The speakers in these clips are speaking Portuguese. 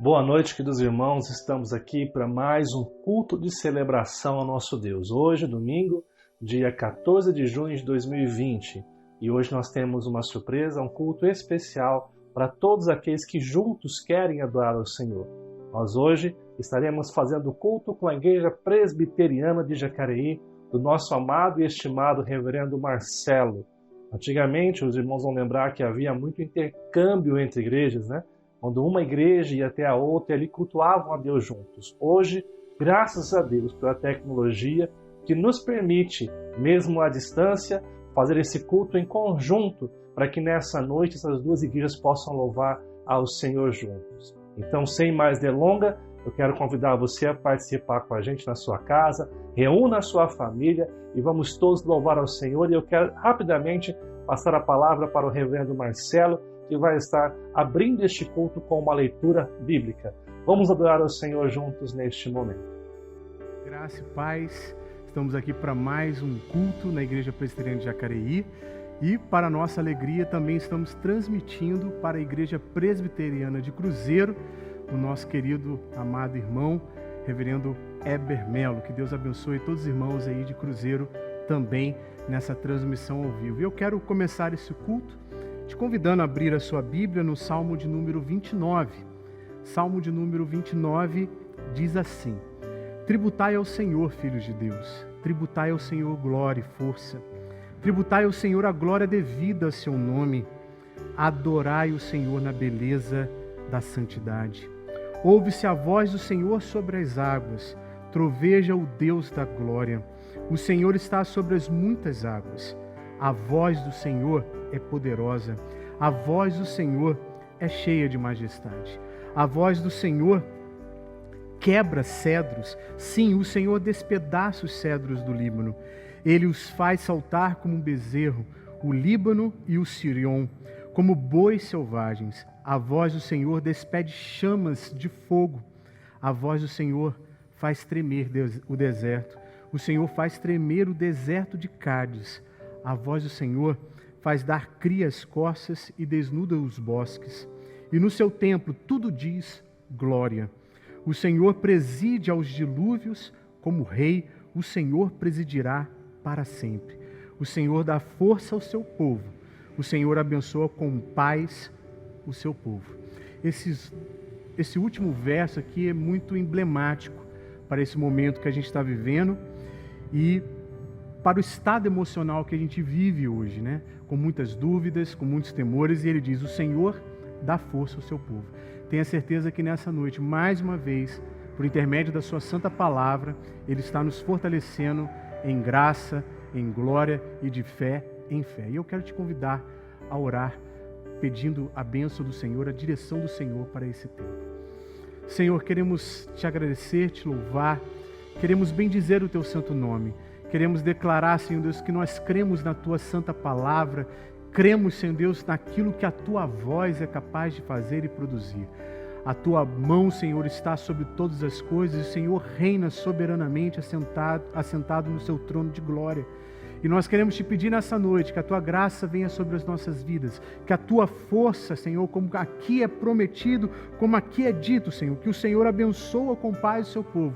Boa noite, queridos irmãos. Estamos aqui para mais um culto de celebração ao nosso Deus. Hoje, domingo, dia 14 de junho de 2020. E hoje nós temos uma surpresa, um culto especial para todos aqueles que juntos querem adorar ao Senhor. Nós hoje estaremos fazendo culto com a Igreja Presbiteriana de Jacareí, do nosso amado e estimado Reverendo Marcelo. Antigamente, os irmãos vão lembrar que havia muito intercâmbio entre igrejas, né? Quando uma igreja ia até a outra, ali cultuavam a Deus juntos. Hoje, graças a Deus pela tecnologia que nos permite, mesmo à distância, fazer esse culto em conjunto, para que nessa noite essas duas igrejas possam louvar ao Senhor juntos. Então, sem mais delonga, eu quero convidar você a participar com a gente na sua casa, reúna a sua família e vamos todos louvar ao Senhor. E eu quero rapidamente passar a palavra para o Reverendo Marcelo, que vai estar abrindo este culto com uma leitura bíblica. Vamos adorar ao Senhor juntos neste momento. Graça e paz, estamos aqui para mais um culto na Igreja Presbiteriana de Jacareí e, para nossa alegria, também estamos transmitindo para a Igreja Presbiteriana de Cruzeiro, o nosso querido, amado irmão, Reverendo Heber Melo. Que Deus abençoe todos os irmãos aí de Cruzeiro também nessa transmissão ao vivo. E eu quero começar esse culto te convidando a abrir a sua Bíblia no Salmo de número 29. Salmo de número 29 diz assim: Tributai ao Senhor, filhos de Deus, tributai ao Senhor glória e força, tributai ao Senhor a glória devida a seu nome, adorai o Senhor na beleza da santidade. Ouve-se a voz do Senhor sobre as águas, troveja o Deus da glória. O Senhor está sobre as muitas águas. A voz do Senhor é poderosa, a voz do Senhor é cheia de majestade. A voz do Senhor quebra cedros, sim, o Senhor despedaça os cedros do Líbano. Ele os faz saltar como um bezerro, o Líbano e o Sirion, como bois selvagens. A voz do Senhor despede chamas de fogo. A voz do Senhor faz tremer o deserto. O Senhor faz tremer o deserto de Cádiz. A voz do Senhor faz dar cria às corças e desnuda os bosques. E no seu templo tudo diz glória. O Senhor preside aos dilúvios como rei, o Senhor presidirá para sempre. O Senhor dá força ao seu povo. O Senhor abençoa com paz o seu povo. Esse último verso aqui é muito emblemático para esse momento que a gente está vivendo e para o estado emocional que a gente vive hoje, né? Com muitas dúvidas, com muitos temores, e ele diz: o Senhor dá força ao seu povo. Tenha certeza que nessa noite, mais uma vez, por intermédio da sua santa palavra, ele está nos fortalecendo em graça, em glória e de fé em fé. E eu quero te convidar a orar, pedindo a bênção do Senhor, a direção do Senhor para esse tempo. Senhor, queremos te agradecer, te louvar, queremos bendizer o teu santo nome. Queremos declarar, Senhor Deus, que nós cremos na Tua santa palavra, cremos, Senhor Deus, naquilo que a Tua voz é capaz de fazer e produzir. A Tua mão, Senhor, está sobre todas as coisas e o Senhor reina soberanamente assentado no Seu trono de glória. E nós queremos te pedir nessa noite que a tua graça venha sobre as nossas vidas, que a tua força, Senhor, como aqui é prometido, como aqui é dito, Senhor, que o Senhor abençoa com paz o seu povo.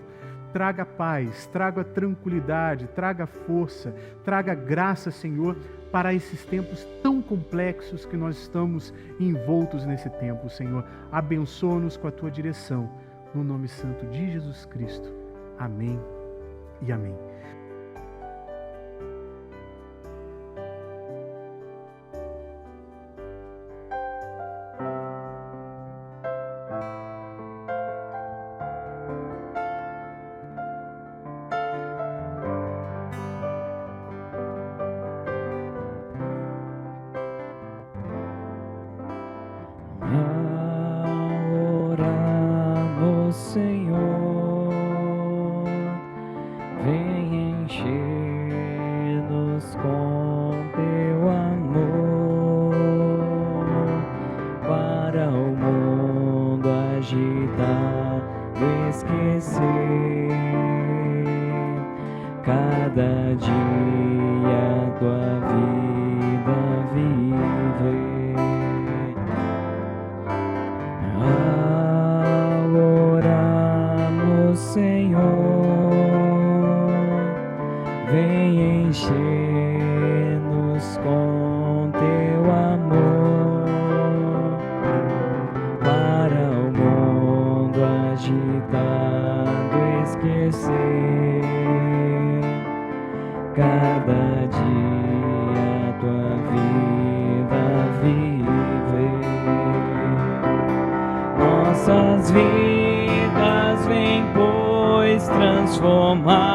Traga paz, traga tranquilidade, traga força, traga graça, Senhor, para esses tempos tão complexos que nós estamos envoltos nesse tempo, Senhor. Abençoa-nos com a tua direção, no nome santo de Jesus Cristo. Amém e amém. Oramos, Senhor, vem encher-nos com teu amor, para o mundo agitado esquecer, cada dia tua vida viver. Oramos, Senhor, vem encher-nos com teu amor, para o mundo agitado esquecer, cada dia tua vida viver. Nossas vidas vem, pois, transformar,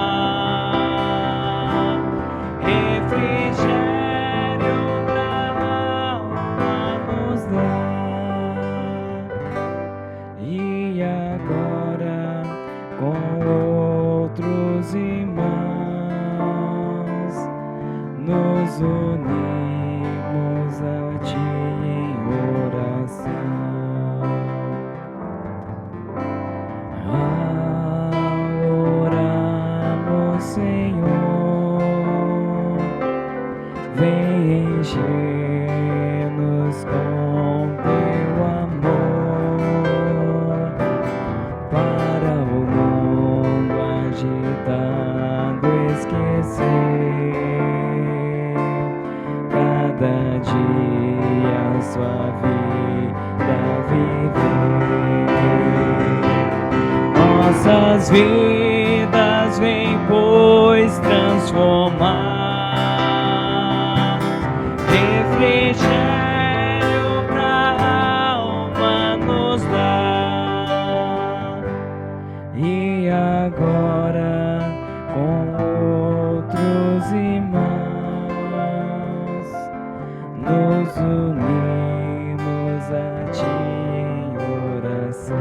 refrigério pra alma nos dar. E agora, com outros irmãos, nos unimos a ti em oração. Oramos, Senhor, vem encher-nos com teu amor, para o mundo agitado esquecer, cada dia a sua vida viver. Nossas vidas vem, pois, transformar, refrigério pra alma nos dar. E agora, com outros irmãos, nos unimos a ti em oração.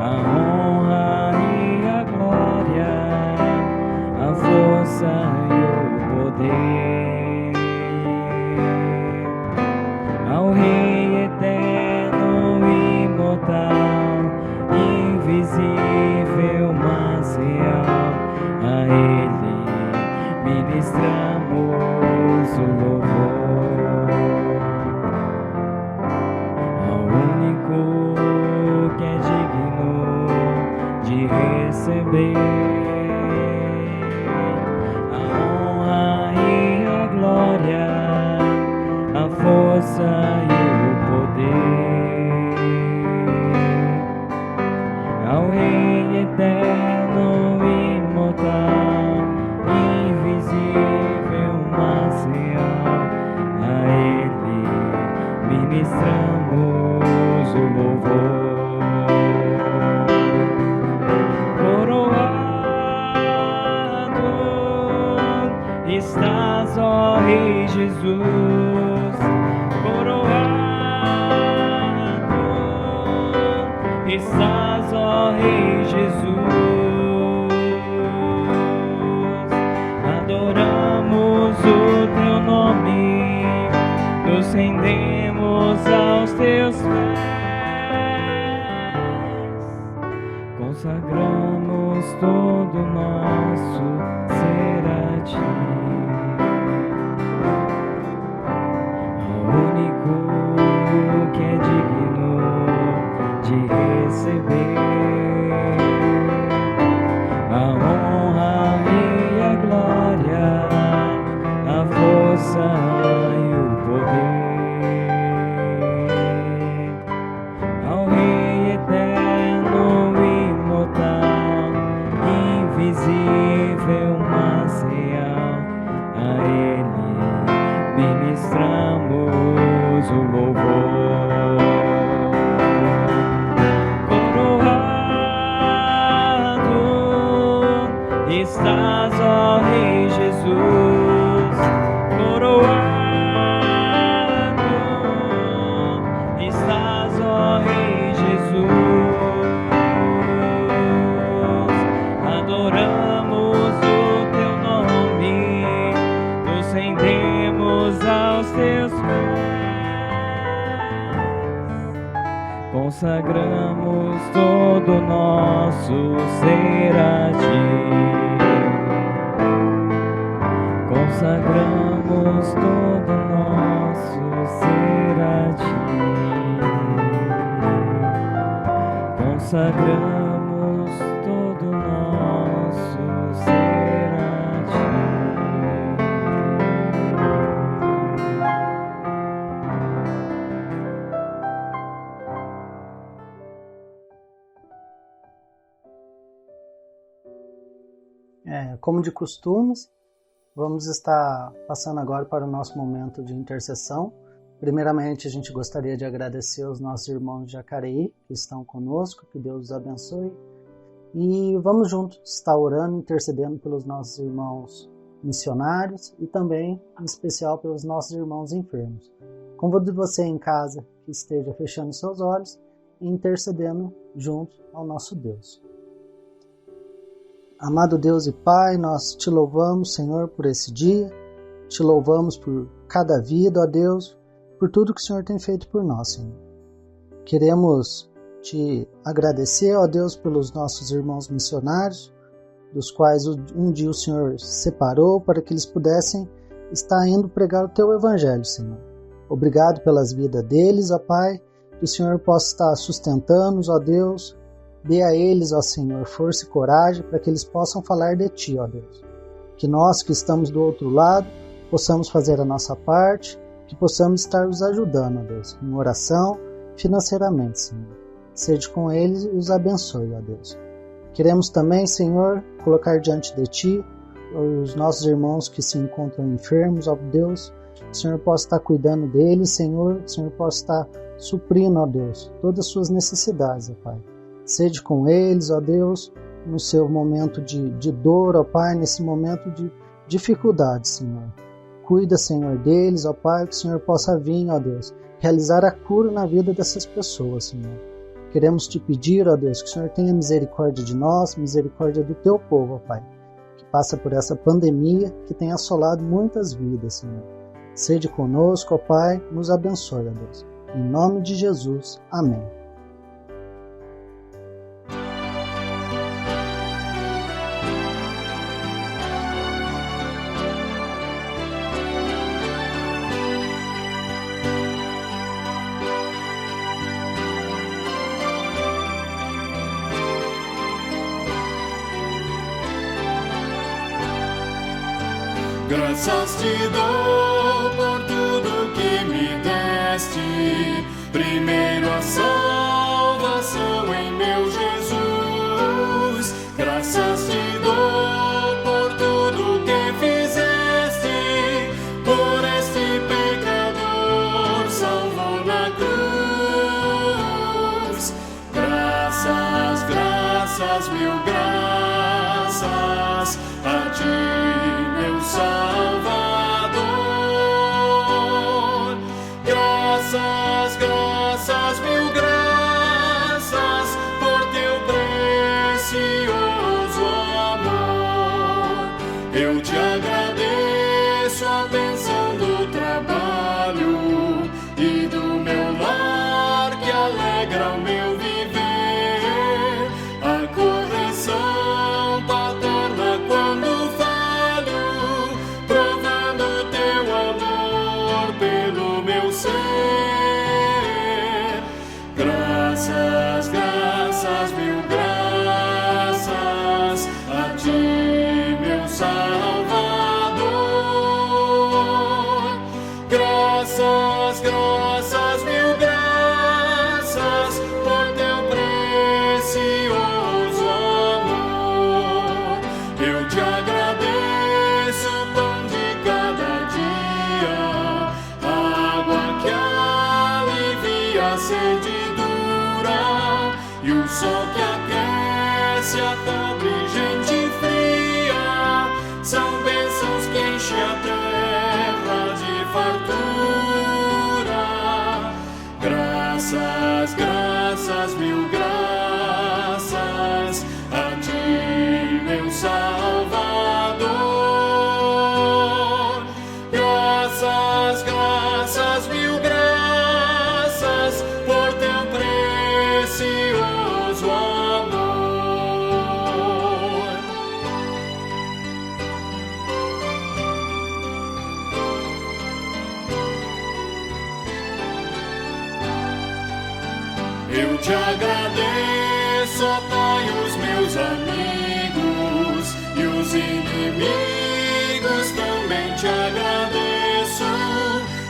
A honra e a glória, a força e o poder, ao Rei eterno, imortal, invisível, mas real, a Ele ministramos o louvor. Que é digno de receber a honra e a glória, a força e o poder, ao Rei eterno, imortal, invisível, mas real, a Ele ministramos o louvor. Coroado Jesus, coroado estás, ó Rei Jesus. Adoramos o teu nome, nos rendemos aos teus pés, consagramos todo o nosso ser a ti, ao único que é digno de receber a honra e a glória, a força e o poder, ao Rei eterno, imortal, invisível, mas real. A Ele ministramos o louvor. Coroado estás, ó Rei Jesus, coroado estás, ó Rei Jesus. Adoramos o teu nome, nos rendemos aos teus pés, consagramos todo o nosso ser a ti, consagramos todo o nosso ser a ti, consagramos todo o nosso ser a ti. Como de costumes, vamos estar passando agora para o nosso momento de intercessão. Primeiramente, a gente gostaria de agradecer aos nossos irmãos de Jacareí que estão conosco, que Deus os abençoe. E vamos juntos estar orando, intercedendo pelos nossos irmãos missionários e também, em especial, pelos nossos irmãos enfermos. Convido você em casa que esteja fechando seus olhos e intercedendo junto ao nosso Deus. Amado Deus e Pai, nós te louvamos, Senhor, por esse dia, te louvamos por cada vida, ó Deus, por tudo que o Senhor tem feito por nós, Senhor. Queremos te agradecer, ó Deus, pelos nossos irmãos missionários, dos quais um dia o Senhor separou para que eles pudessem estar indo pregar o teu evangelho, Senhor. Obrigado pelas vidas deles, ó Pai, que o Senhor possa estar sustentando-os, ó Deus. Dê a eles, ó Senhor, força e coragem para que eles possam falar de Ti, ó Deus. Que nós que estamos do outro lado possamos fazer a nossa parte, que possamos estar os ajudando, ó Deus, em oração, financeiramente, Senhor. Seja com eles e os abençoe, ó Deus. Queremos também, Senhor, colocar diante de Ti os nossos irmãos que se encontram enfermos, ó Deus. O Senhor possa estar cuidando deles, Senhor. O Senhor possa estar suprindo, ó Deus, todas as suas necessidades, ó Pai. Seja com eles, ó Deus, no seu momento de dor, ó Pai, nesse momento de dificuldade, Senhor. Cuida, Senhor, deles, ó Pai, que o Senhor possa vir, ó Deus, realizar a cura na vida dessas pessoas, Senhor. Queremos te pedir, ó Deus, que o Senhor tenha misericórdia de nós, misericórdia do teu povo, ó Pai, que passa por essa pandemia que tem assolado muitas vidas, Senhor. Seja conosco, ó Pai, nos abençoe, ó Deus. Em nome de Jesus, amém. Graças te dou por tudo que me deste, primeiro a salvação em meu Jesus. Graças te dou por tudo que fizeste, por este pecador salvou na cruz. Graças, graças, mil graças a ti, meu Salvador. que aquece a pobre gente fria, são bênçãos que enchem a terra de fartura. Graças, graças, mil graças a ti, meu Salvador. Graças, graças, mil graças por teu precioso amor. Eu te agradeço, ó Pai, os meus amigos e os inimigos também te agradeço.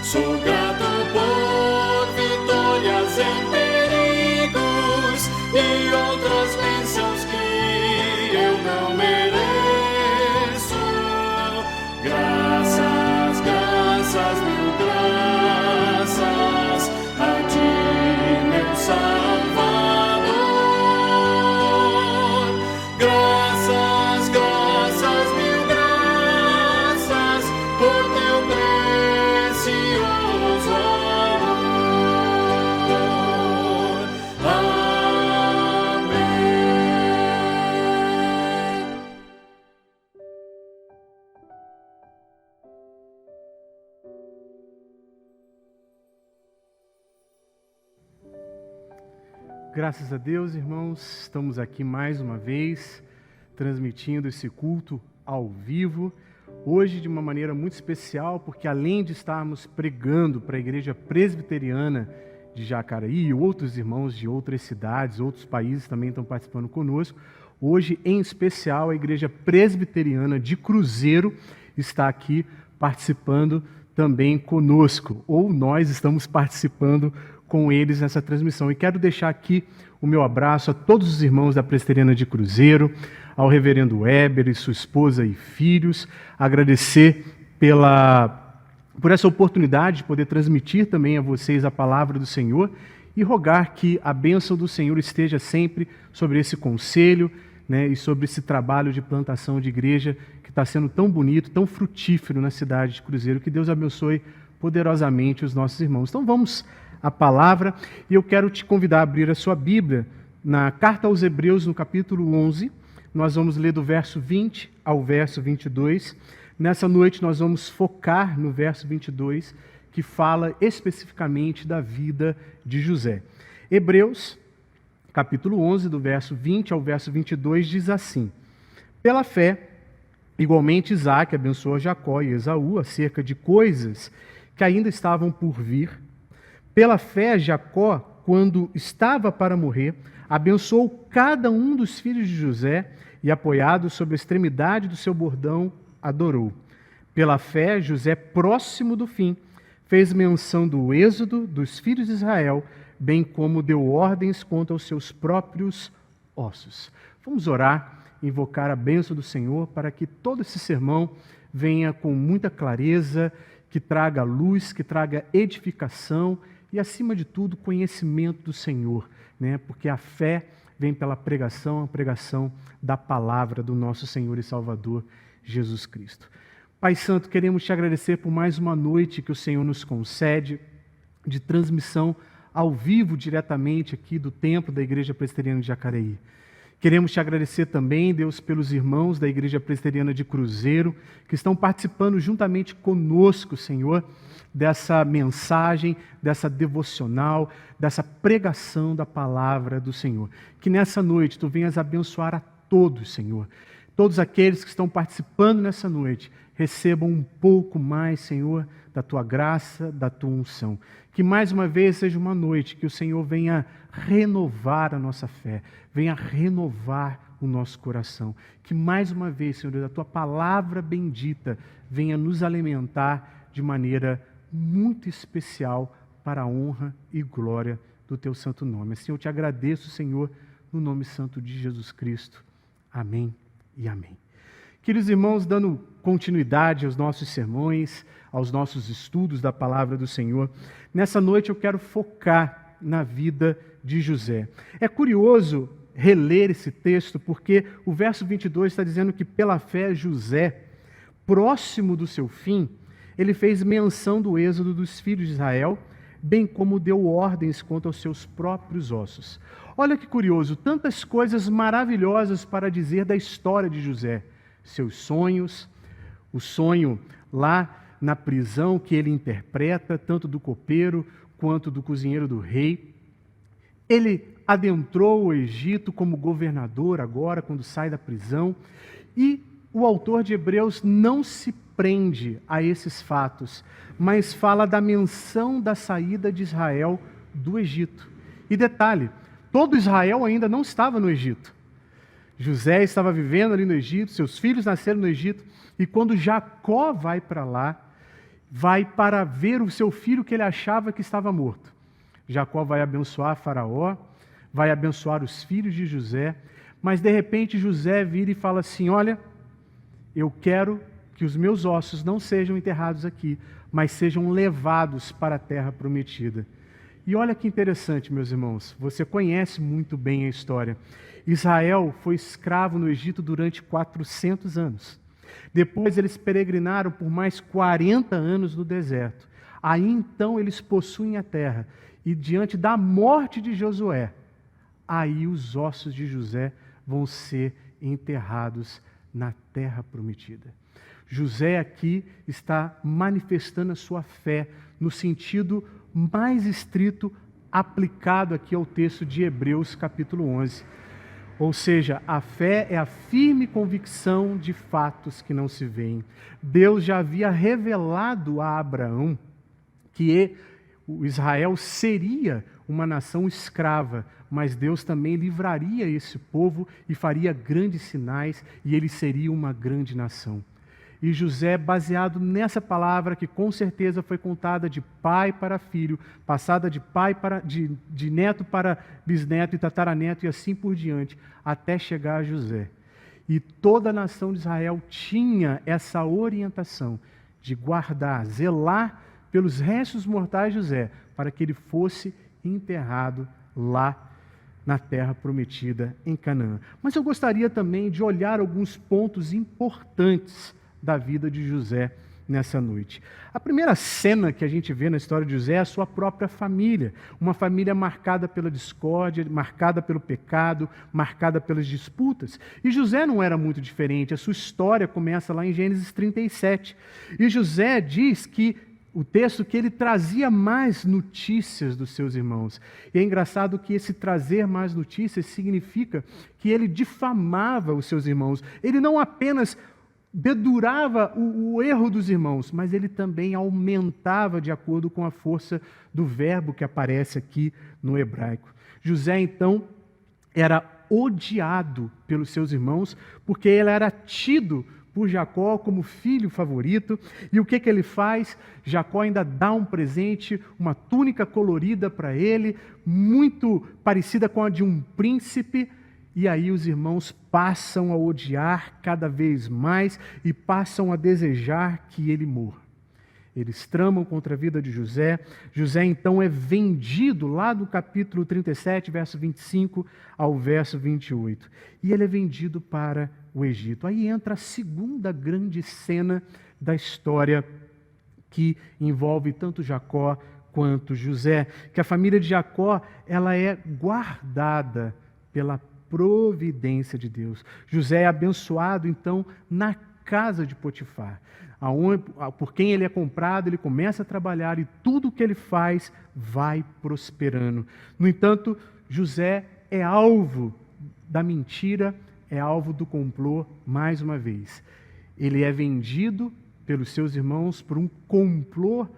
Sou grato por vitórias em perigos e outras bênçãos que eu não mereço. Graças, graças, mil graças a ti, meu Salvador. Graças, graças, mil graças por teu precioso amor. Amém. Graças a Deus, irmãos, estamos aqui mais uma vez, transmitindo esse culto ao vivo. Hoje de uma maneira muito especial, porque além de estarmos pregando para a Igreja Presbiteriana de Jacareí e outros irmãos de outras cidades, outros países também estão participando conosco, hoje em especial a Igreja Presbiteriana de Cruzeiro está aqui participando também conosco, ou nós estamos participando com eles nessa transmissão. E quero deixar aqui o meu abraço a todos os irmãos da Presbiteriana de Cruzeiro, ao reverendo Weber e sua esposa e filhos, agradecer por essa oportunidade de poder transmitir também a vocês a palavra do Senhor e rogar que a bênção do Senhor esteja sempre sobre esse conselho, né, e sobre esse trabalho de plantação de igreja que está sendo tão bonito, tão frutífero na cidade de Cruzeiro. Que Deus abençoe poderosamente os nossos irmãos. Então vamos à palavra, e eu quero te convidar a abrir a sua Bíblia na Carta aos Hebreus, no capítulo 11. Nós vamos ler do verso 20 ao verso 22. Nessa noite nós vamos focar no verso 22, que fala especificamente da vida de José. Hebreus, capítulo 11, do verso 20 ao verso 22, diz assim: Pela fé, igualmente Isaque abençoou Jacó e Esaú acerca de coisas que ainda estavam por vir. Pela fé, Jacó, quando estava para morrer, abençoou cada um dos filhos de José e, apoiado sobre a extremidade do seu bordão, adorou. Pela fé, José, próximo do fim, fez menção do êxodo dos filhos de Israel, bem como deu ordens contra os seus próprios ossos. Vamos orar, invocar a bênção do Senhor para que todo esse sermão venha com muita clareza, que traga luz, que traga edificação e, acima de tudo, conhecimento do Senhor, né? Porque a fé vem pela pregação, a pregação da palavra do nosso Senhor e Salvador, Jesus Cristo. Pai Santo, queremos te agradecer por mais uma noite que o Senhor nos concede de transmissão ao vivo, diretamente aqui do templo da Igreja Presbiteriana de Jacareí. Queremos te agradecer também, Deus, pelos irmãos da Igreja Presbiteriana de Cruzeiro, que estão participando juntamente conosco, Senhor, dessa mensagem, dessa devocional, dessa pregação da palavra do Senhor. Que nessa noite Tu venhas abençoar a todos, Senhor. Todos aqueles que estão participando nessa noite recebam um pouco mais, Senhor, da Tua graça, da Tua unção. Que mais uma vez seja uma noite que o Senhor venha renovar a nossa fé, venha renovar o nosso coração. Que mais uma vez, Senhor, a Tua palavra bendita venha nos alimentar de maneira muito especial para a honra e glória do Teu santo nome. Assim eu te agradeço, Senhor, no nome santo de Jesus Cristo. Amém e amém. Queridos irmãos, dando continuidade aos nossos sermões, aos nossos estudos da palavra do Senhor, nessa noite eu quero focar na vida de José. É curioso reler esse texto, porque o verso 22 está dizendo que pela fé José, próximo do seu fim, ele fez menção do êxodo dos filhos de Israel, bem como deu ordens quanto aos seus próprios ossos. Olha que curioso, tantas coisas maravilhosas para dizer da história de José. Seus sonhos, o sonho lá na prisão que ele interpreta, tanto do copeiro quanto do cozinheiro do rei. Ele adentrou o Egito como governador agora, quando sai da prisão. E o autor de Hebreus não se prende a esses fatos, mas fala da menção da saída de Israel do Egito. E detalhe, todo Israel ainda não estava no Egito. José estava vivendo ali no Egito, seus filhos nasceram no Egito, e quando Jacó vai para lá, vai para ver o seu filho que ele achava que estava morto. Jacó vai abençoar Faraó, vai abençoar os filhos de José, mas de repente José vira e fala assim: olha, eu quero que os meus ossos não sejam enterrados aqui, mas sejam levados para a terra prometida. E olha que interessante, meus irmãos, você conhece muito bem a história. Israel foi escravo no Egito durante 400 anos. Depois eles peregrinaram por mais 40 anos no deserto. Aí então eles possuem a terra. E diante da morte de Josué, aí os ossos de José vão ser enterrados na terra prometida. José aqui está manifestando a sua fé no sentido mais estrito aplicado aqui ao texto de Hebreus capítulo 11. Ou seja, a fé é a firme convicção de fatos que não se veem. Deus já havia revelado a Abraão que o Israel seria uma nação escrava, mas Deus também livraria esse povo e faria grandes sinais, e ele seria uma grande nação. E José, baseado nessa palavra que com certeza foi contada de pai para filho, passada de neto para bisneto e tataraneto e assim por diante, até chegar a José. E toda a nação de Israel tinha essa orientação de guardar, zelar pelos restos mortais de José, para que ele fosse enterrado lá na terra prometida em Canaã. Mas eu gostaria também de olhar alguns pontos importantes da vida de José nessa noite. A primeira cena que a gente vê na história de José é a sua própria família, uma família marcada pela discórdia, marcada pelo pecado, marcada pelas disputas. E José não era muito diferente, a sua história começa lá em Gênesis 37. E José diz que o texto que ele trazia mais notícias dos seus irmãos. E é engraçado que esse trazer mais notícias significa que ele difamava os seus irmãos. Ele não apenas dedurava o erro dos irmãos, mas ele também aumentava de acordo com a força do verbo que aparece aqui no hebraico. José, então, era odiado pelos seus irmãos, porque ele era tido por Jacó como filho favorito. E o que ele faz? Jacó ainda dá um presente, uma túnica colorida para ele, muito parecida com a de um príncipe. E aí os irmãos passam a odiar cada vez mais e passam a desejar que ele morra. Eles tramam contra a vida de José. José então é vendido lá do capítulo 37, verso 25 ao verso 28. E ele é vendido para o Egito. Aí entra a segunda grande cena da história que envolve tanto Jacó quanto José, que a família de Jacó ela é guardada pela providência de Deus. José é abençoado então na casa de Potifar. Por quem ele é comprado, ele começa a trabalhar e tudo que ele faz vai prosperando. No entanto, José é alvo da mentira, é alvo do complô mais uma vez. Ele é vendido pelos seus irmãos por um complô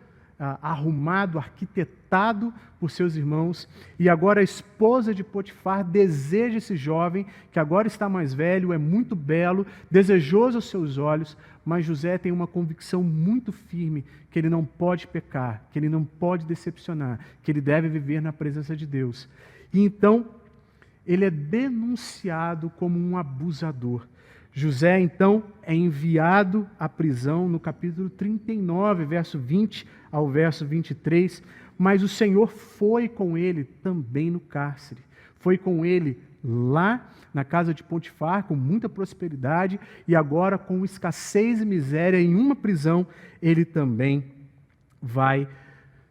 arrumado, arquitetado por seus irmãos, e agora a esposa de Potifar deseja esse jovem, que agora está mais velho, é muito belo, desejoso aos seus olhos, mas José tem uma convicção muito firme que ele não pode pecar, que ele não pode decepcionar, que ele deve viver na presença de Deus. E então, ele é denunciado como um abusador. José, então, é enviado à prisão no capítulo 39, verso 20 ao verso 23, mas o Senhor foi com ele também no cárcere, foi com ele lá na casa de Potifar, com muita prosperidade, e agora com escassez e miséria em uma prisão, ele também vai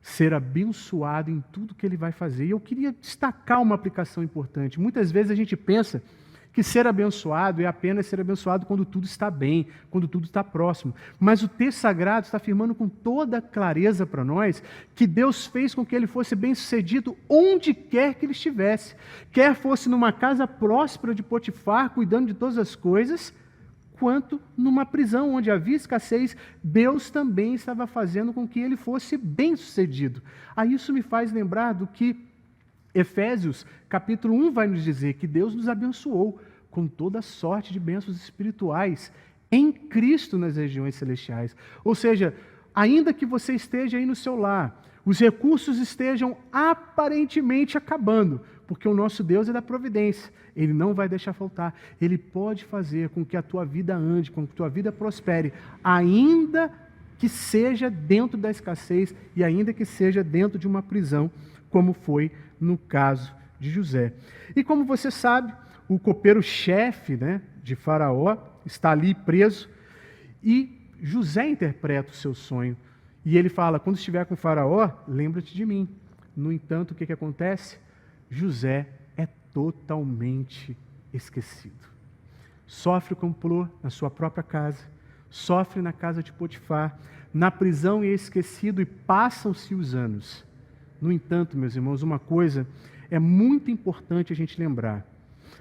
ser abençoado em tudo que ele vai fazer. E eu queria destacar uma aplicação importante. Muitas vezes a gente pensa que ser abençoado é apenas ser abençoado quando tudo está bem, quando tudo está próximo. Mas o texto sagrado está afirmando com toda clareza para nós que Deus fez com que ele fosse bem-sucedido onde quer que ele estivesse. Quer fosse numa casa próspera de Potifar, cuidando de todas as coisas, quanto numa prisão onde havia escassez, Deus também estava fazendo com que ele fosse bem-sucedido. Aí isso me faz lembrar do que Efésios, capítulo 1, vai nos dizer que Deus nos abençoou com toda sorte de bênçãos espirituais em Cristo nas regiões celestiais. Ou seja, ainda que você esteja aí no seu lar, os recursos estejam aparentemente acabando, porque o nosso Deus é da providência, Ele não vai deixar faltar. Ele pode fazer com que a tua vida ande, com que a tua vida prospere, ainda que seja dentro da escassez e ainda que seja dentro de uma prisão, como foi no caso de José. E como você sabe, o copeiro-chefe, de Faraó está ali preso e José interpreta o seu sonho. E ele fala, quando estiver com Faraó, lembra-te de mim. No entanto, o que acontece? José é totalmente esquecido. Sofre o complô na sua própria casa, sofre na casa de Potifar, na prisão e é esquecido, e passam-se os anos. No entanto, meus irmãos, uma coisa é muito importante a gente lembrar.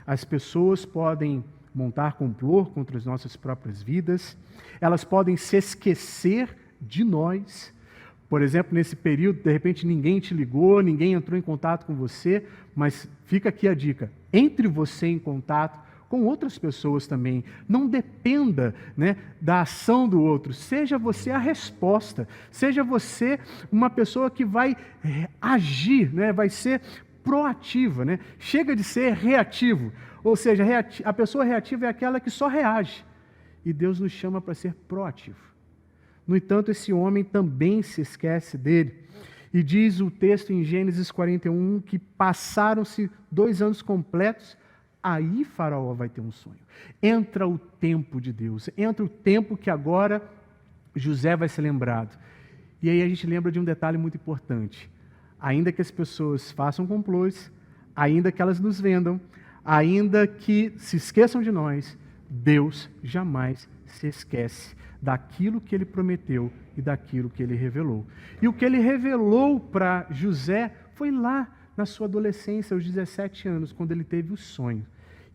As pessoas podem montar complô contra as nossas próprias vidas, elas podem se esquecer de nós. Por exemplo, nesse período, de repente ninguém te ligou, ninguém entrou em contato com você, mas fica aqui a dica, entre você em contato com outras pessoas também. Não dependa da ação do outro. Seja você a resposta. Seja você uma pessoa que vai agir, vai ser proativa. Chega de ser reativo. Ou seja, a pessoa reativa é aquela que só reage. E Deus nos chama para ser proativo. No entanto, esse homem também se esquece dele. E diz o texto em Gênesis 41 que passaram-se 2 anos completos. Aí Faraó vai ter um sonho. Entra o tempo de Deus, entra o tempo que agora José vai ser lembrado. E aí a gente lembra de um detalhe muito importante. Ainda que as pessoas façam complôs, ainda que elas nos vendam, ainda que se esqueçam de nós, Deus jamais se esquece daquilo que Ele prometeu e daquilo que Ele revelou. E o que Ele revelou para José foi lá na sua adolescência, aos 17 anos, quando ele teve o sonho.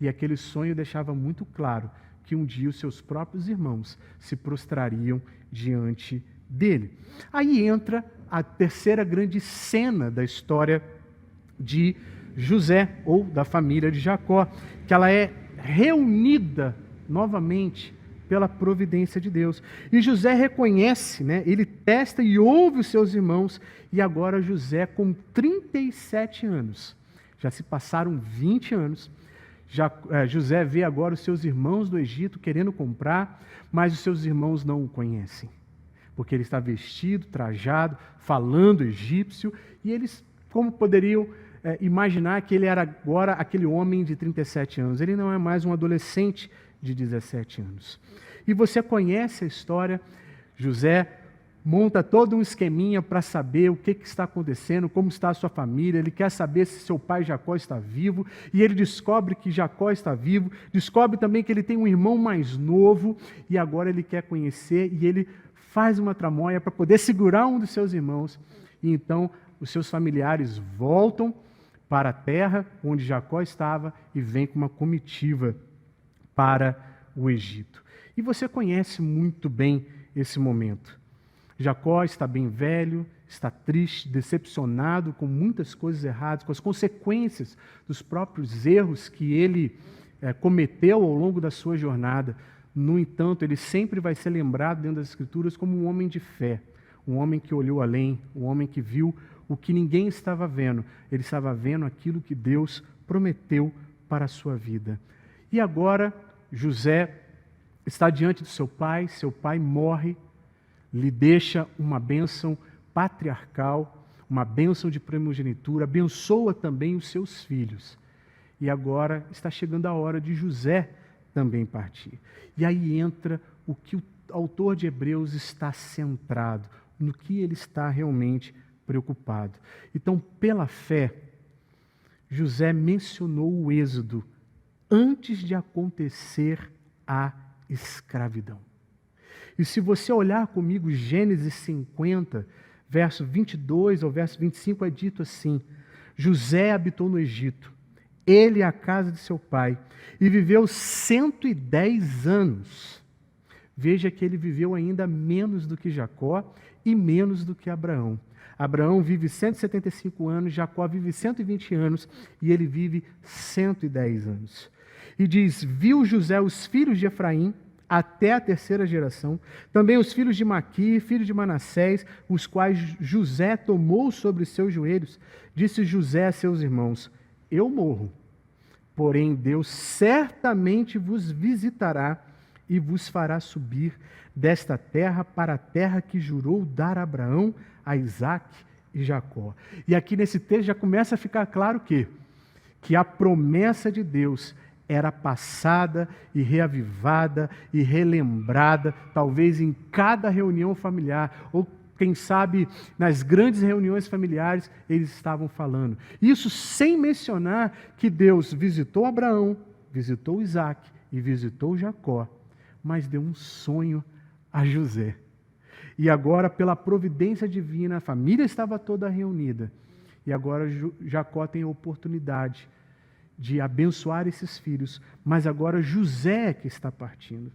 E aquele sonho deixava muito claro que um dia os seus próprios irmãos se prostrariam diante dele. Aí entra a terceira grande cena da história de José, ou da família de Jacó, que ela é reunida novamente pela providência de Deus. E José reconhece, ele testa e ouve os seus irmãos, e agora José, com 37 anos, já se passaram 20 anos, José vê agora os seus irmãos do Egito querendo comprar, mas os seus irmãos não o conhecem, porque ele está vestido, trajado, falando egípcio, e eles, como poderiam imaginar que ele era agora aquele homem de 37 anos, ele não é mais um adolescente de 17 anos. E você conhece a história. José monta todo um esqueminha para saber o que está acontecendo, como está a sua família. Ele quer saber se seu pai Jacó está vivo, e ele descobre que Jacó está vivo, descobre também que ele tem um irmão mais novo, e agora ele quer conhecer, e ele faz uma tramóia para poder segurar um dos seus irmãos, e então os seus familiares voltam para a terra onde Jacó estava e vem com uma comitiva para o Egito. E você conhece muito bem esse momento. Jacó está bem velho, está triste, decepcionado com muitas coisas erradas, com as consequências dos próprios erros que ele cometeu ao longo da sua jornada. No entanto, ele sempre vai ser lembrado dentro das Escrituras como um homem de fé, um homem que olhou além, um homem que viu o que ninguém estava vendo. Ele estava vendo aquilo que Deus prometeu para a sua vida. E agora, José está diante do seu pai morre, lhe deixa uma bênção patriarcal, uma bênção de primogenitura, abençoa também os seus filhos. E agora está chegando a hora de José também partir. E aí entra o que o autor de Hebreus está centrado, no que ele está realmente preocupado. Então, pela fé, José mencionou o êxodo antes de acontecer a escravidão. E se você olhar comigo Gênesis 50, verso 22 ao verso 25, é dito assim: José habitou no Egito, ele e a casa de seu pai, e viveu 110 anos. Veja que ele viveu ainda menos do que Jacó e menos do que Abraão. Abraão vive 175 anos, Jacó vive 120 anos e ele vive 110 anos. E diz: viu José os filhos de Efraim até a terceira geração, também os filhos de Maqui, filho de Manassés, os quais José tomou sobre os seus joelhos. Disse José a seus irmãos: eu morro, porém Deus certamente vos visitará e vos fará subir desta terra para a terra que jurou dar a Abraão, a Isaque e Jacó. E aqui nesse texto já começa a ficar claro que a promessa de Deus era passada e reavivada e relembrada, talvez em cada reunião familiar, ou quem sabe nas grandes reuniões familiares eles estavam falando. Isso sem mencionar que Deus visitou Abraão, visitou Isaque e visitou Jacó, mas deu um sonho a José. E agora, pela providência divina, a família estava toda reunida. E agora Jacó tem a oportunidade de abençoar esses filhos, mas agora José é que está partindo.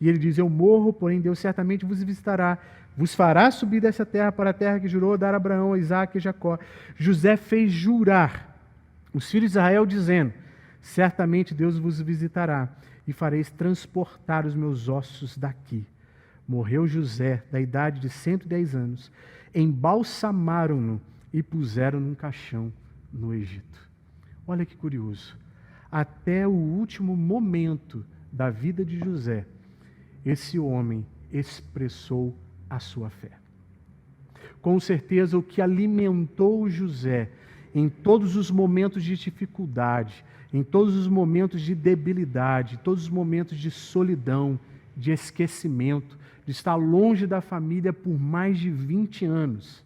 E ele diz: eu morro, porém Deus certamente vos visitará, vos fará subir dessa terra para a terra que jurou dar a Abraão, a Isaque e Jacó. José fez jurar os filhos de Israel, dizendo: certamente Deus vos visitará e fareis transportar os meus ossos daqui. Morreu José, da idade de 110 anos, embalsamaram-no e puseram num caixão no Egito. Olha que curioso, até o último momento da vida de José, esse homem expressou a sua fé. Com certeza, o que alimentou José em todos os momentos de dificuldade, em todos os momentos de debilidade, todos os momentos de solidão, de esquecimento, de estar longe da família por mais de 20 anos.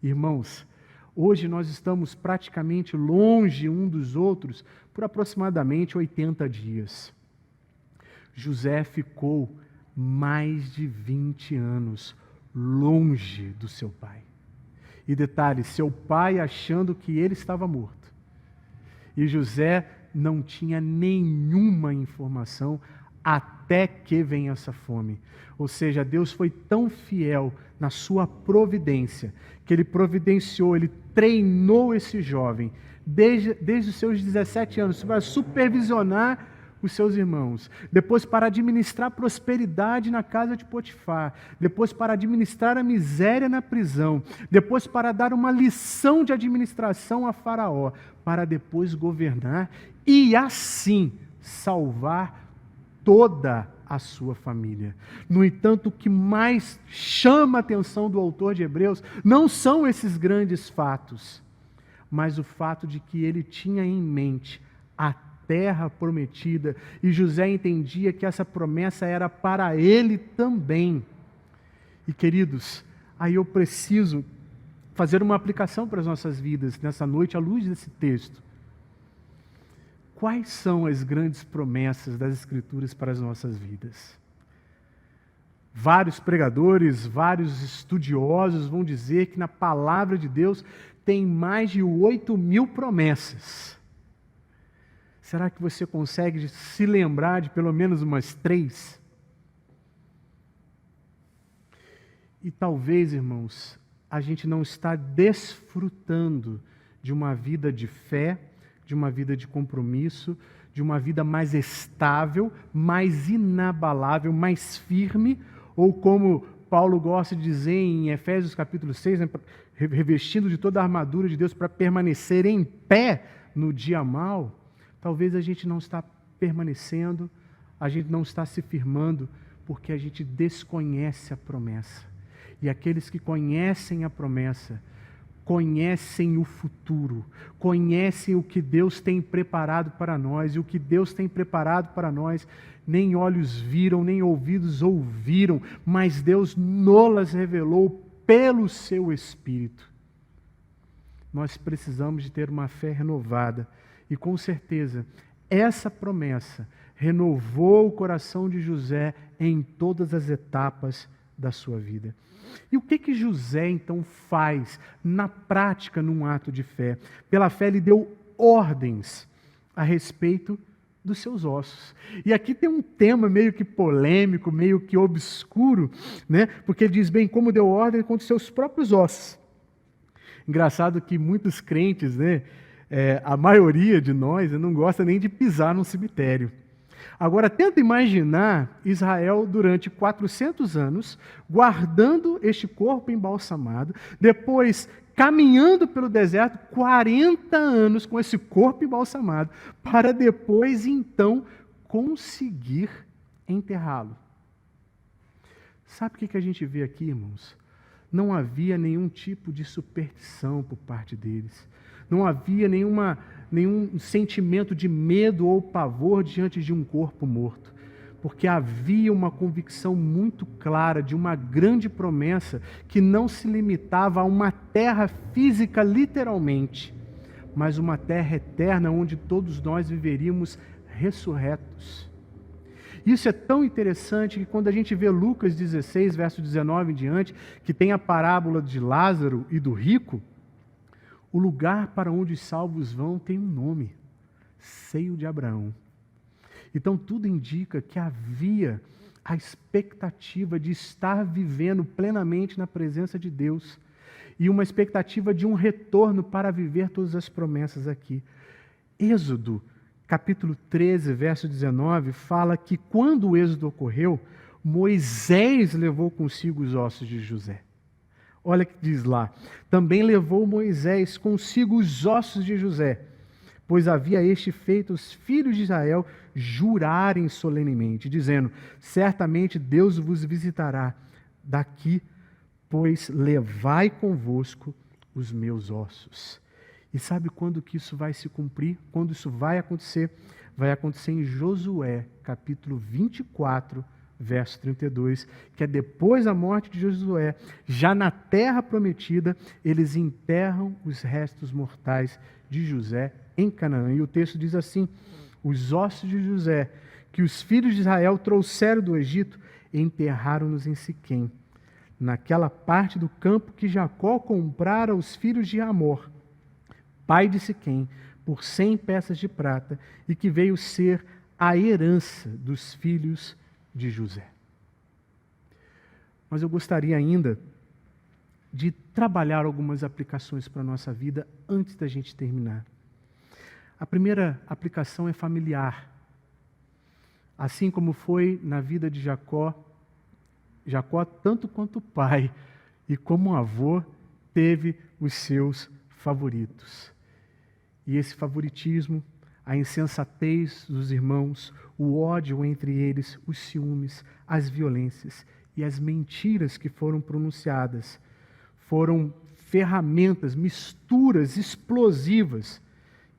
Irmãos, hoje nós estamos praticamente longe um dos outros por aproximadamente 80 dias. José ficou mais de 20 anos longe do seu pai. E detalhe, seu pai achando que ele estava morto. E José não tinha nenhuma informação até que vem essa fome. Ou seja, Deus foi tão fiel na sua providência, que Ele providenciou, Ele treinou esse jovem, desde os seus 17 anos, para supervisionar os seus irmãos, depois para administrar prosperidade na casa de Potifar, depois para administrar a miséria na prisão, depois para dar uma lição de administração a Faraó, para depois governar e assim salvar toda a sua família. No entanto, o que mais chama a atenção do autor de Hebreus não são esses grandes fatos, mas o fato de que ele tinha em mente a terra prometida, e José entendia que essa promessa era para ele também. E queridos, aí eu preciso fazer uma aplicação para as nossas vidas nessa noite, à luz desse texto. Quais são as grandes promessas das Escrituras para as nossas vidas? Vários pregadores, vários estudiosos vão dizer que na palavra de Deus tem mais de 8.000 promessas. Será que você consegue se lembrar de pelo menos umas 3? E talvez, irmãos, a gente não está desfrutando de uma vida de fé, de uma vida de compromisso, de uma vida mais estável, mais inabalável, mais firme, ou como Paulo gosta de dizer em Efésios capítulo 6, né, revestindo de toda a armadura de Deus para permanecer em pé no dia mau. Talvez a gente não está permanecendo, a gente não está se firmando, porque a gente desconhece a promessa. E aqueles que conhecem a promessa conhecem o futuro, conhecem o que Deus tem preparado para nós, e o que Deus tem preparado para nós, nem olhos viram, nem ouvidos ouviram, mas Deus nos revelou pelo seu Espírito. Nós precisamos de ter uma fé renovada, e com certeza, essa promessa renovou o coração de José em todas as etapas da sua vida. E o que José então faz na prática num ato de fé? Pela fé ele deu ordens a respeito dos seus ossos. E aqui tem um tema meio que polêmico, meio que obscuro, né? Porque ele diz, bem, como deu ordem contra os seus próprios ossos. Engraçado que muitos crentes, né, a maioria de nós não gosta nem de pisar num cemitério. Agora, tenta imaginar Israel durante 400 anos, guardando este corpo embalsamado, depois caminhando pelo deserto 40 anos com esse corpo embalsamado, para depois, então, conseguir enterrá-lo. Sabe o que a gente vê aqui, irmãos? Não havia nenhum tipo de superstição por parte deles. Não havia nenhum sentimento de medo ou pavor diante de um corpo morto, porque havia uma convicção muito clara de uma grande promessa que não se limitava a uma terra física literalmente, mas uma terra eterna onde todos nós viveríamos ressurretos. Isso é tão interessante que quando a gente vê Lucas 16, verso 19 em diante, que tem a parábola de Lázaro e do rico, o lugar para onde os salvos vão tem um nome, seio de Abraão. Então tudo indica que havia a expectativa de estar vivendo plenamente na presença de Deus e uma expectativa de um retorno para viver todas as promessas aqui. Êxodo, capítulo 13, verso 19, fala que quando o êxodo ocorreu, Moisés levou consigo os ossos de José. Olha o que diz lá, também levou Moisés consigo os ossos de José, pois havia este feito os filhos de Israel jurarem solenemente, dizendo, certamente Deus vos visitará daqui, pois levai convosco os meus ossos. E sabe quando que isso vai se cumprir? Quando isso vai acontecer? Vai acontecer em Josué, capítulo 24, verso 32, que é depois da morte de Josué, já na terra prometida, eles enterram os restos mortais de José em Canaã. E o texto diz assim, os ossos de José, que os filhos de Israel trouxeram do Egito, enterraram-nos em Siquém, naquela parte do campo que Jacó comprara aos filhos de Amor, pai de Siquém, por 100 peças de prata, e que veio ser a herança dos filhos de José. Mas eu gostaria ainda de trabalhar algumas aplicações para a nossa vida antes da gente terminar. A primeira aplicação é familiar. Assim como foi na vida de Jacó, tanto quanto pai e como avô, teve os seus favoritos. E esse favoritismo, a insensatez dos irmãos, o ódio entre eles, os ciúmes, as violências e as mentiras que foram pronunciadas, foram ferramentas, misturas explosivas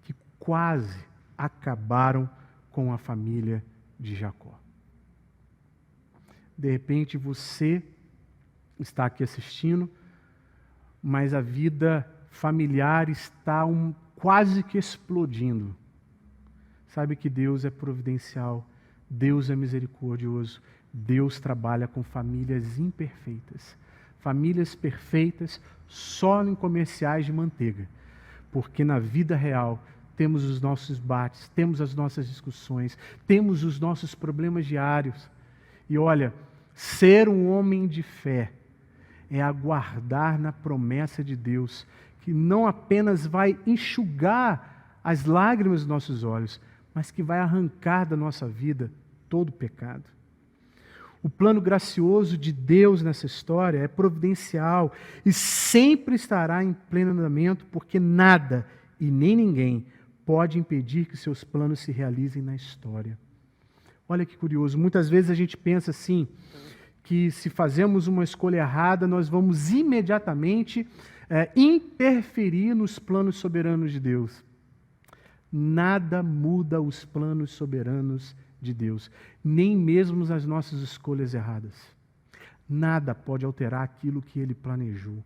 que quase acabaram com a família de Jacó. De repente você está aqui assistindo, mas a vida familiar está quase que explodindo. Sabe que Deus é providencial, Deus é misericordioso, Deus trabalha com famílias imperfeitas. Famílias perfeitas só em comerciais de manteiga, porque na vida real temos os nossos embates, temos as nossas discussões, temos os nossos problemas diários. E olha, ser um homem de fé é aguardar na promessa de Deus, que não apenas vai enxugar as lágrimas dos nossos olhos, mas que vai arrancar da nossa vida todo o pecado. O plano gracioso de Deus nessa história é providencial e sempre estará em pleno andamento, porque nada e nem ninguém pode impedir que seus planos se realizem na história. Olha que curioso, muitas vezes a gente pensa assim, que se fazemos uma escolha errada, nós vamos imediatamente interferir nos planos soberanos de Deus. Nada muda os planos soberanos de Deus, nem mesmo as nossas escolhas erradas. Nada pode alterar aquilo que Ele planejou.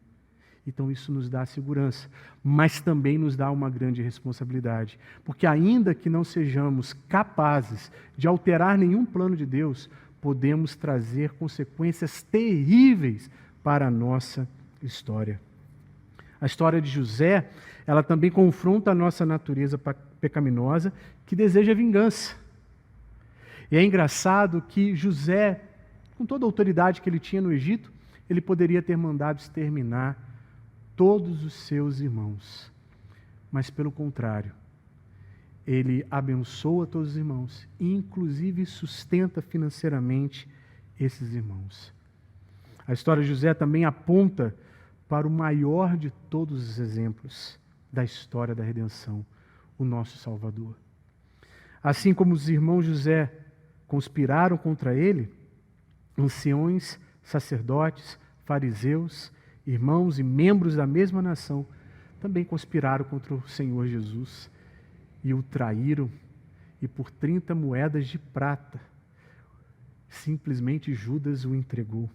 Então isso nos dá segurança, mas também nos dá uma grande responsabilidade. Porque ainda que não sejamos capazes de alterar nenhum plano de Deus, podemos trazer consequências terríveis para a nossa história. A história de José, ela também confronta a nossa natureza pecaminosa, que deseja vingança. E é engraçado que José, com toda a autoridade que ele tinha no Egito, ele poderia ter mandado exterminar todos os seus irmãos. Mas, pelo contrário, ele abençoa todos os irmãos, e inclusive sustenta financeiramente esses irmãos. A história de José também aponta para o maior de todos os exemplos da história da redenção, o nosso Salvador. Assim como os irmãos José conspiraram contra ele, anciões, sacerdotes, fariseus, irmãos e membros da mesma nação também conspiraram contra o Senhor Jesus e o traíram, e por 30 moedas de prata, simplesmente Judas o entregou.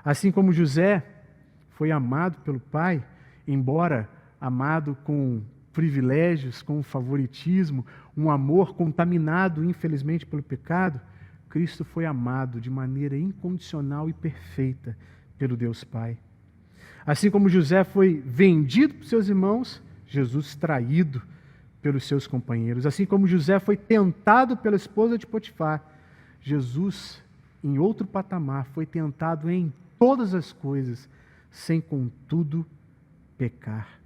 Assim como José foi amado pelo Pai, embora amado com privilégios, com favoritismo, um amor contaminado, infelizmente, pelo pecado, Cristo foi amado de maneira incondicional e perfeita pelo Deus Pai. Assim como José foi vendido por seus irmãos, Jesus traído pelos seus companheiros. Assim como José foi tentado pela esposa de Potifar, Jesus, em outro patamar, foi tentado em todas as coisas, sem contudo pecar.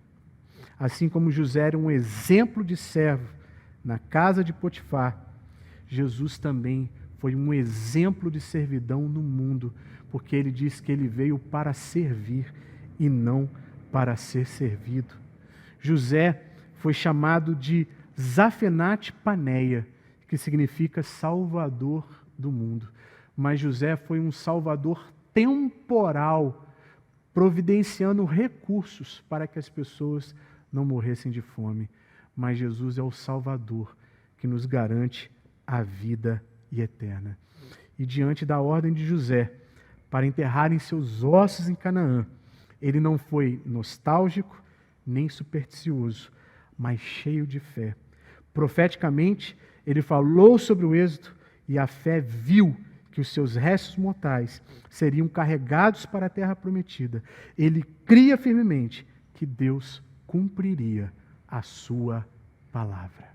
Assim como José era um exemplo de servo na casa de Potifar, Jesus também foi um exemplo de servidão no mundo, porque ele diz que ele veio para servir e não para ser servido. José foi chamado de Zafenate Paneia, que significa Salvador do mundo. Mas José foi um Salvador temporal, providenciando recursos para que as pessoas não morressem de fome. Mas Jesus é o Salvador que nos garante a vida eterna. E diante da ordem de José para enterrarem seus ossos em Canaã, ele não foi nostálgico nem supersticioso, mas cheio de fé. Profeticamente, ele falou sobre o êxodo e a fé viu que os seus restos mortais seriam carregados para a terra prometida. Ele cria firmemente que Deus cumpriria a sua palavra.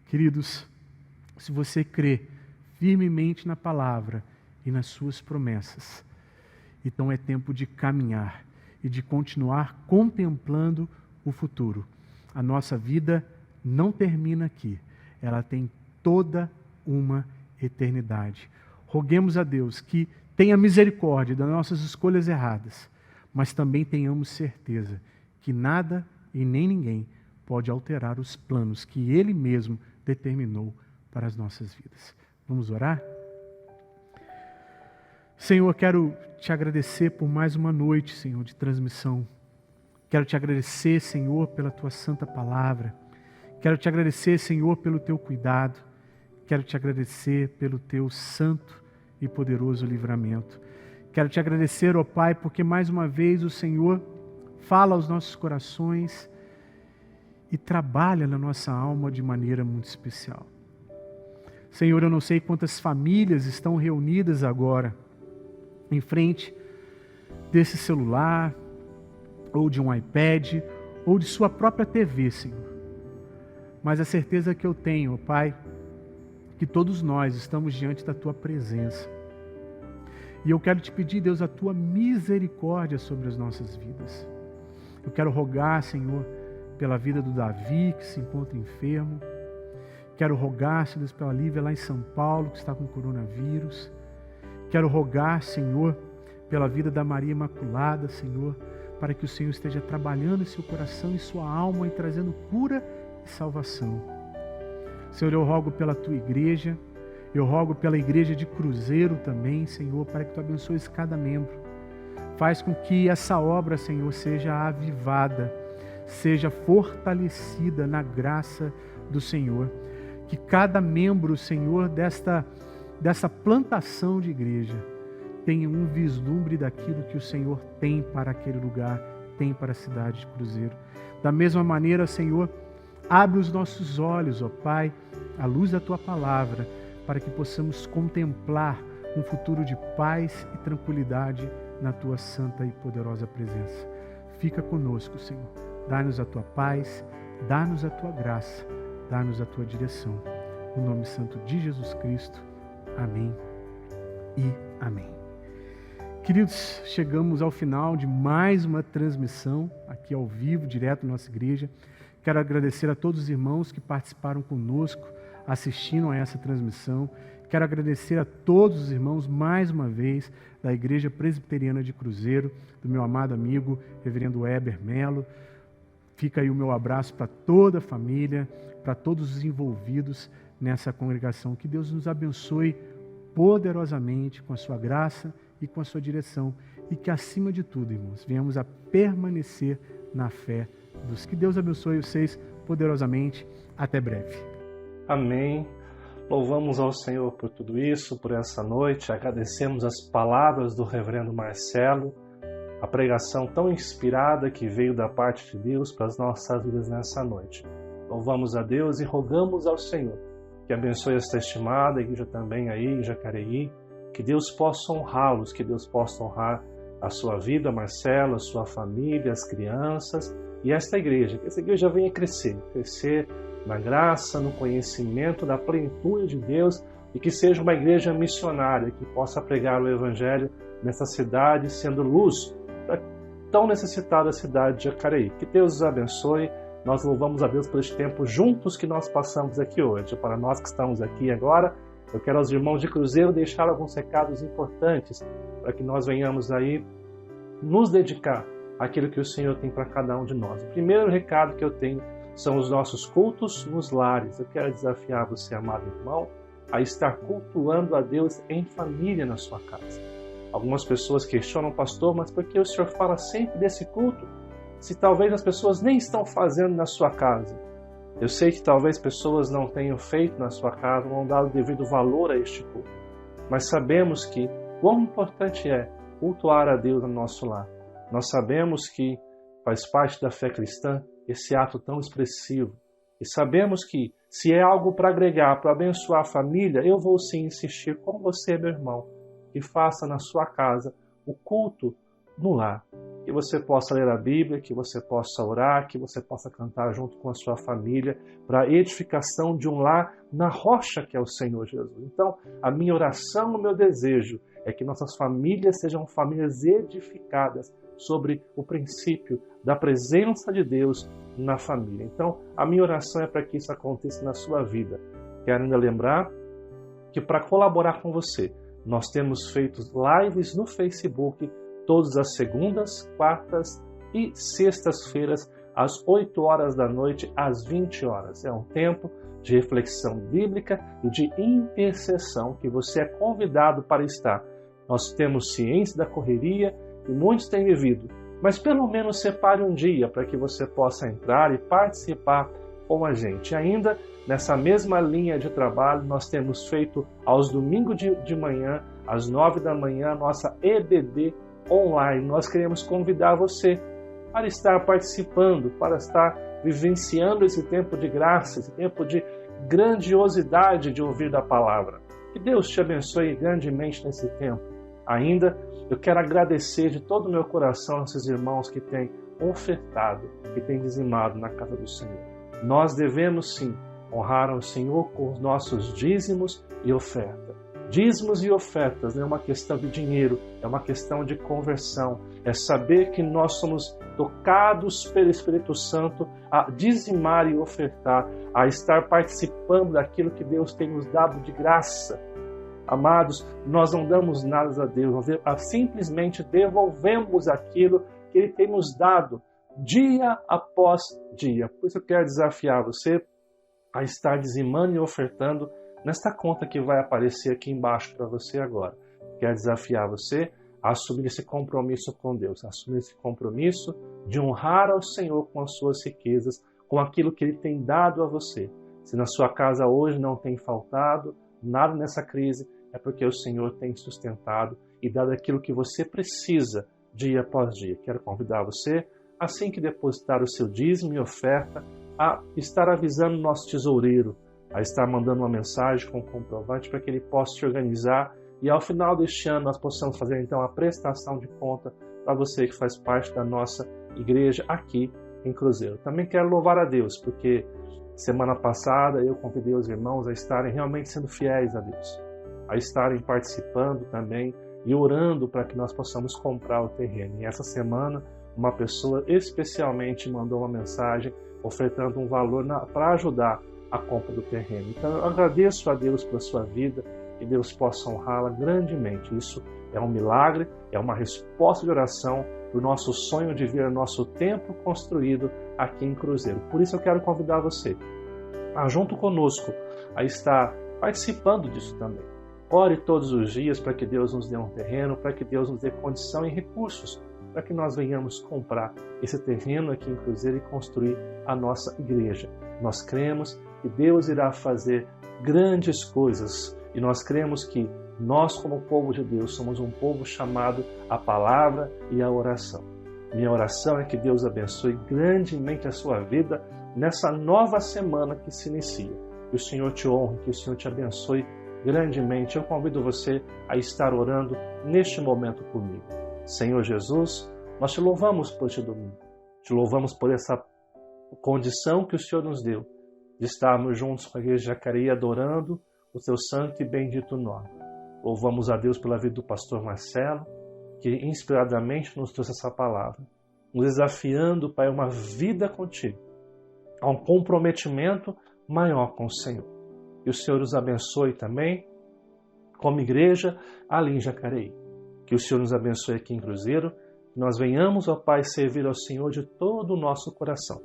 Queridos, se você crê firmemente na palavra e nas suas promessas, então é tempo de caminhar e de continuar contemplando o futuro. A nossa vida não termina aqui, ela tem toda uma eternidade. Roguemos a Deus que tenha misericórdia das nossas escolhas erradas, mas também tenhamos certeza que nada e nem ninguém pode alterar os planos que Ele mesmo determinou para as nossas vidas. Vamos orar? Senhor, quero te agradecer por mais uma noite, Senhor, de transmissão. Quero te agradecer, Senhor, pela tua santa palavra. Quero te agradecer, Senhor, pelo teu cuidado. Quero te agradecer pelo teu santo e poderoso livramento. Quero te agradecer, ó Pai, porque mais uma vez o Senhor fala aos nossos corações e trabalha na nossa alma de maneira muito especial. Senhor, eu não sei quantas famílias estão reunidas agora em frente desse celular, ou de um iPad, ou de sua própria TV, Senhor. Mas a certeza que eu tenho, ó Pai, que todos nós estamos diante da Tua presença. E eu quero te pedir, Deus, a Tua misericórdia sobre as nossas vidas. Eu quero rogar, Senhor, pela vida do Davi, que se encontra enfermo. Quero rogar, Senhor, pela Lívia lá em São Paulo, que está com coronavírus. Quero rogar, Senhor, pela vida da Maria Imaculada, Senhor, para que o Senhor esteja trabalhando em seu coração e sua alma e trazendo cura e salvação. Senhor, eu rogo pela Tua igreja, Eu rogo pela igreja de Cruzeiro também, Senhor, para que Tu abençoes cada membro. Faz com que essa obra, Senhor, seja avivada, seja fortalecida na graça do Senhor. Que cada membro, Senhor, dessa plantação de igreja tenha um vislumbre daquilo que o Senhor tem para aquele lugar, tem para a cidade de Cruzeiro. Da mesma maneira, Senhor, abre os nossos olhos, ó Pai, à luz da Tua palavra, para que possamos contemplar um futuro de paz e tranquilidade na Tua santa e poderosa presença. Fica conosco, Senhor. Dá-nos a Tua paz, dá-nos a Tua graça, dá-nos a Tua direção. No nome santo de Jesus Cristo. Amém e amém. Queridos, chegamos ao final de mais uma transmissão aqui ao vivo, direto na nossa igreja. Quero agradecer a todos os irmãos que participaram conosco, assistindo a essa transmissão. Quero agradecer a todos os irmãos, mais uma vez, da Igreja Presbiteriana de Cruzeiro, do meu amado amigo, reverendo Weber Melo. Fica aí o meu abraço para toda a família, para todos os envolvidos nessa congregação. Que Deus nos abençoe poderosamente com a sua graça e com a sua direção. E que, acima de tudo, irmãos, venhamos a permanecer na fé dos. Que Deus abençoe vocês poderosamente. Até breve. Amém. Louvamos ao Senhor por tudo isso, por essa noite. Agradecemos as palavras do reverendo Marcelo, a pregação tão inspirada que veio da parte de Deus para as nossas vidas nessa noite. Louvamos a Deus e rogamos ao Senhor que abençoe esta estimada igreja também aí em Jacareí, que Deus possa honrá-los, que Deus possa honrar a sua vida, Marcelo, a sua família, as crianças e esta igreja, que essa igreja venha crescer na graça, no conhecimento da plenitude de Deus e que seja uma igreja missionária, que possa pregar o Evangelho nessa cidade, sendo luz para tão necessitada cidade de Jacareí. Que Deus os abençoe. Nós louvamos a Deus por este tempo juntos que nós passamos aqui hoje. Para nós que estamos aqui agora, eu quero aos irmãos de Cruzeiro deixar alguns recados importantes para que nós venhamos aí nos dedicar àquilo que o Senhor tem para cada um de nós. O primeiro recado que eu tenho são os nossos cultos nos lares. Eu quero desafiar você, amado irmão, a estar cultuando a Deus em família na sua casa. Algumas pessoas questionam, pastor, mas por que o Senhor fala sempre desse culto, se talvez as pessoas nem estão fazendo na sua casa? Eu sei que talvez pessoas não tenham feito na sua casa, não dado devido valor a este culto. Mas sabemos que quão importante é cultuar a Deus no nosso lar. Nós sabemos que faz parte da fé cristã esse ato tão expressivo. E sabemos que se é algo para agregar, para abençoar a família, eu vou sim insistir com você, meu irmão, que faça na sua casa o culto no lar. Que você possa ler a Bíblia, que você possa orar, que você possa cantar junto com a sua família para a edificação de um lar na rocha que é o Senhor Jesus. Então, a minha oração, o meu desejo é que nossas famílias sejam famílias edificadas sobre o princípio da presença de Deus na família. Então, a minha oração é para que isso aconteça na sua vida. Quero ainda lembrar que para colaborar com você, nós temos feito lives no Facebook todas as segundas, quartas e sextas-feiras, às 8 horas da noite, às 20 horas. É um tempo de reflexão bíblica e de intercessão que você é convidado para estar. Nós temos ciência da correria e muitos têm vivido, mas pelo menos separe um dia para que você possa entrar e participar com a gente. Ainda nessa mesma linha de trabalho, nós temos feito aos domingos de manhã, às 9 da manhã, nossa EBD online. Nós queremos convidar você para estar participando, para estar vivenciando esse tempo de graça, esse tempo de grandiosidade de ouvir da palavra. Que Deus te abençoe grandemente nesse tempo. Ainda, eu quero agradecer de todo o meu coração a esses irmãos que têm ofertado, que têm dizimado na casa do Senhor. Nós devemos sim honrar ao Senhor com os nossos dízimos e oferta. Dízimos e ofertas não é uma questão de dinheiro, é uma questão de conversão. É saber que nós somos tocados pelo Espírito Santo a dizimar e ofertar, a estar participando daquilo que Deus tem nos dado de graça. Amados, nós não damos nada a Deus, nós simplesmente devolvemos aquilo que Ele tem nos dado dia após dia. Por isso eu quero desafiar você a estar dizimando e ofertando nesta conta que vai aparecer aqui embaixo para você agora. Quero desafiar você a assumir esse compromisso com Deus, assumir esse compromisso de honrar ao Senhor com as suas riquezas, com aquilo que Ele tem dado a você. Se na sua casa hoje não tem faltado nada nessa crise, é porque o Senhor tem sustentado e dado aquilo que você precisa dia após dia. Quero convidar você, assim que depositar o seu dízimo e oferta, a estar avisando o nosso tesoureiro, a estar mandando uma mensagem com comprovante para que ele possa te organizar e ao final deste ano nós possamos fazer então a prestação de conta para você que faz parte da nossa igreja aqui em Cruzeiro. Também quero louvar a Deus, porque semana passada eu convidei os irmãos a estarem realmente sendo fiéis a Deus, a estarem participando também e orando para que nós possamos comprar o terreno. E essa semana uma pessoa especialmente mandou uma mensagem ofertando um valor para ajudar a compra do terreno. Então eu agradeço a Deus pela sua vida, que Deus possa honrá-la grandemente. Isso é um milagre, é uma resposta de oração do nosso sonho de ver nosso templo construído aqui em Cruzeiro. Por isso eu quero convidar você a, junto conosco, a estar participando disso também. Ore todos os dias para que Deus nos dê um terreno, para que Deus nos dê condição e recursos, para que nós venhamos comprar esse terreno aqui em Cruzeiro e construir a nossa igreja. Nós cremos que Deus irá fazer grandes coisas e nós cremos que nós, como povo de Deus, somos um povo chamado à palavra e à oração. Minha oração é que Deus abençoe grandemente a sua vida nessa nova semana que se inicia. Que o Senhor te honre, que o Senhor te abençoe grandemente. Eu convido você a estar orando neste momento comigo. Senhor Jesus, nós te louvamos por este domingo. Te louvamos por essa condição que o Senhor nos deu de estarmos juntos com a Igreja de Jacareí adorando o teu santo e bendito nome. Louvamos a Deus pela vida do pastor Marcelo, que inspiradamente nos trouxe essa palavra, nos desafiando, Pai, a uma vida contigo, a um comprometimento maior com o Senhor. Que o Senhor os abençoe também, como igreja ali em Jacareí. Que o Senhor nos abençoe aqui em Cruzeiro, que nós venhamos, ó Pai, servir ao Senhor de todo o nosso coração.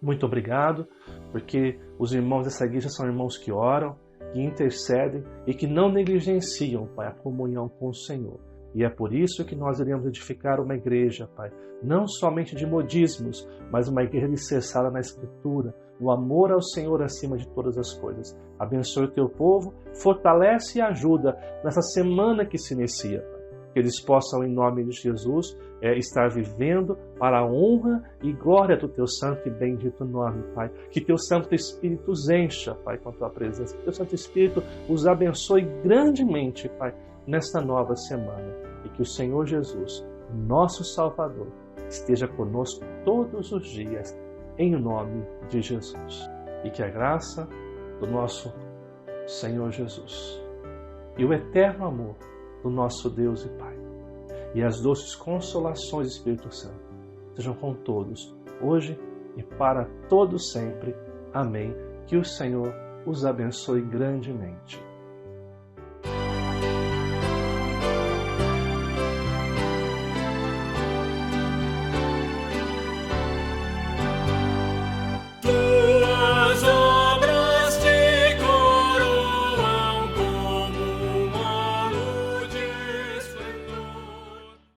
Muito obrigado, porque os irmãos dessa igreja são irmãos que oram, que intercedem e que não negligenciam, Pai, a comunhão com o Senhor. E é por isso que nós iremos edificar uma igreja, Pai, não somente de modismos, mas uma igreja alicerçada na Escritura, no amor ao Senhor acima de todas as coisas. Abençoe o teu povo, fortalece e ajuda nessa semana que se inicia, Pai. Que eles possam, em nome de Jesus, estar vivendo para a honra e glória do teu santo e bendito nome, Pai. Que teu Santo Espírito os encha, Pai, com a tua presença. Que teu Santo Espírito os abençoe grandemente, Pai, nesta nova semana. E que o Senhor Jesus, nosso Salvador, esteja conosco todos os dias, em nome de Jesus. E que a graça do nosso Senhor Jesus e o eterno amor do nosso Deus e Pai e as doces consolações do Espírito Santo sejam com todos, hoje e para todos sempre. Amém. Que o Senhor os abençoe grandemente.